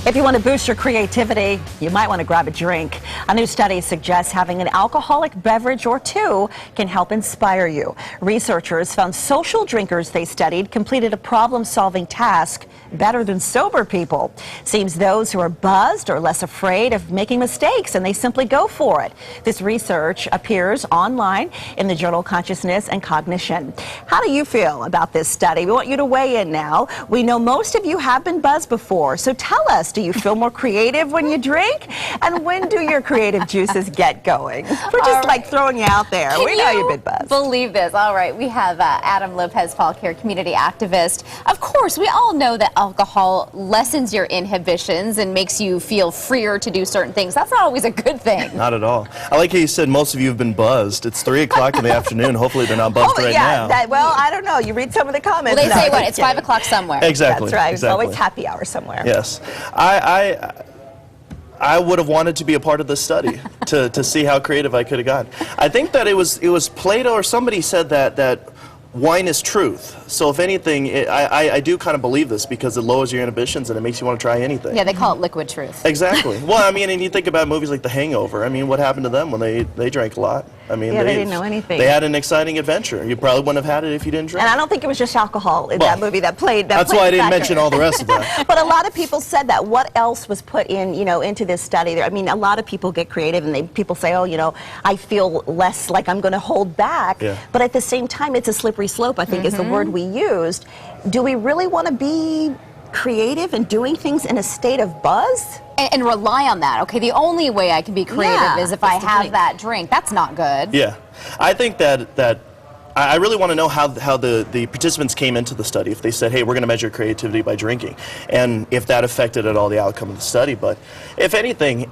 If you want to boost your creativity, you might want to grab a drink. A new study suggests having an alcoholic beverage or two can help inspire you. Researchers found social drinkers they studied completed a problem-solving task better than sober people. Seems those who are buzzed are less afraid of making mistakes and they simply go for it. This research appears online in the journal Consciousness and Cognition. How do you feel about this study? We want you to weigh in now. We know most of you have been buzzed before, so tell us, do you feel more creative when you drink? And when do your creative juices get going? We're just like throwing you out there. We know you've been buzzed. Believe this. All right, we have Adam Lopez-Paul here, community activist. Of course, we all know that alcohol lessens your inhibitions and makes you feel freer to do certain things. That's not always a good thing. Not at all. I like how you said most of you have been buzzed. It's 3 o'clock in the afternoon. Hopefully they're not buzzed right now. Well, I don't know. You read some of the comments. Well, they say what? It's 5 o'clock somewhere. Exactly. That's right. Exactly. It's always happy hour somewhere. Yes. I would have wanted to be a part of this study to see how creative I could have gotten. I think that it was Plato or somebody said that wine is truth. So if anything, I do kind of believe this because it lowers your inhibitions and it makes you want to try anything. Yeah, they call it liquid truth. Exactly. Well, I mean, and you think about movies like The Hangover. I mean, what happened to them when they drank a lot? I mean, they didn't know anything. They had an exciting adventure. You probably wouldn't have had it if you didn't drink. And I don't think it was just alcohol in that movie that played. That's why I didn't mention all the rest of that. But a lot of people said that. What else was put in, into this study? I mean, a lot of people get creative and people say, oh, I feel less like I'm going to hold back. Yeah. But at the same time, it's a slippery slope, I think is the word we used. Do we really want to be creative and doing things in a state of buzz? And rely on that. Okay, the only way I can be creative is if I have that drink. That's not good. Yeah. I think that I really want to know how the participants came into the study. If they said, hey, we're going to measure creativity by drinking, and if that affected at all the outcome of the study. But if anything,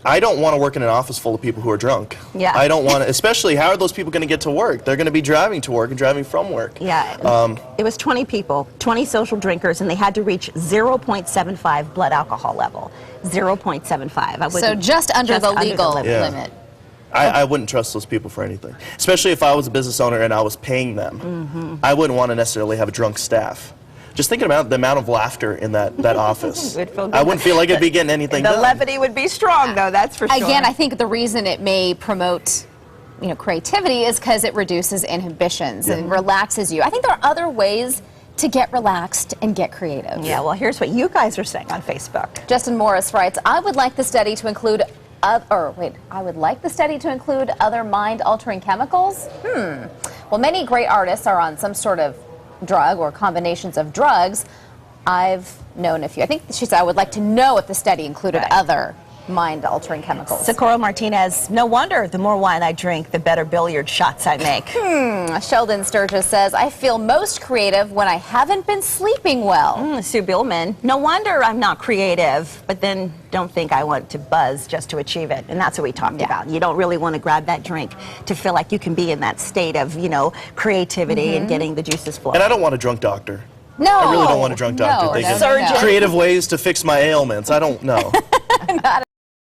I don't want to work in an office full of people who are drunk. Yeah. I don't want to, especially how are those people going to get to work? They're going to be driving to work and driving from work. Yeah. It was 20 people, 20 social drinkers, and they had to reach 0.75 blood alcohol level. 0.75. So just under the legal limit. I wouldn't trust those people for anything, especially if I was a business owner and I was paying them. I wouldn't want to necessarily have a drunk staff. Just thinking about the amount of laughter in that office, I wouldn't feel like it'd be getting anything done. The levity would be strong, though, that's for sure. Again, I think the reason it may promote creativity is because it reduces inhibitions and relaxes you. I think there are other ways to get relaxed and get creative. Yeah, well, here's what you guys are saying on Facebook. Justin Morris writes, I would like the study to include other mind-altering chemicals. Well, many great artists are on some sort of drug or combinations of drugs. I've known a few. I think she said I would like to know if the study included other mind-altering chemicals. Socorro Martinez, no wonder the more wine I drink, the better billiard shots I make. Sheldon Sturgis says, I feel most creative when I haven't been sleeping well. Sue Billman, no wonder I'm not creative, but then don't think I want to buzz just to achieve it. And that's what we talked about. You don't really want to grab that drink to feel like you can be in that state of, creativity and getting the juices flowing. And I don't want a drunk doctor. No. I really don't want a drunk doctor. No, Creative ways to fix my ailments. I don't know. Not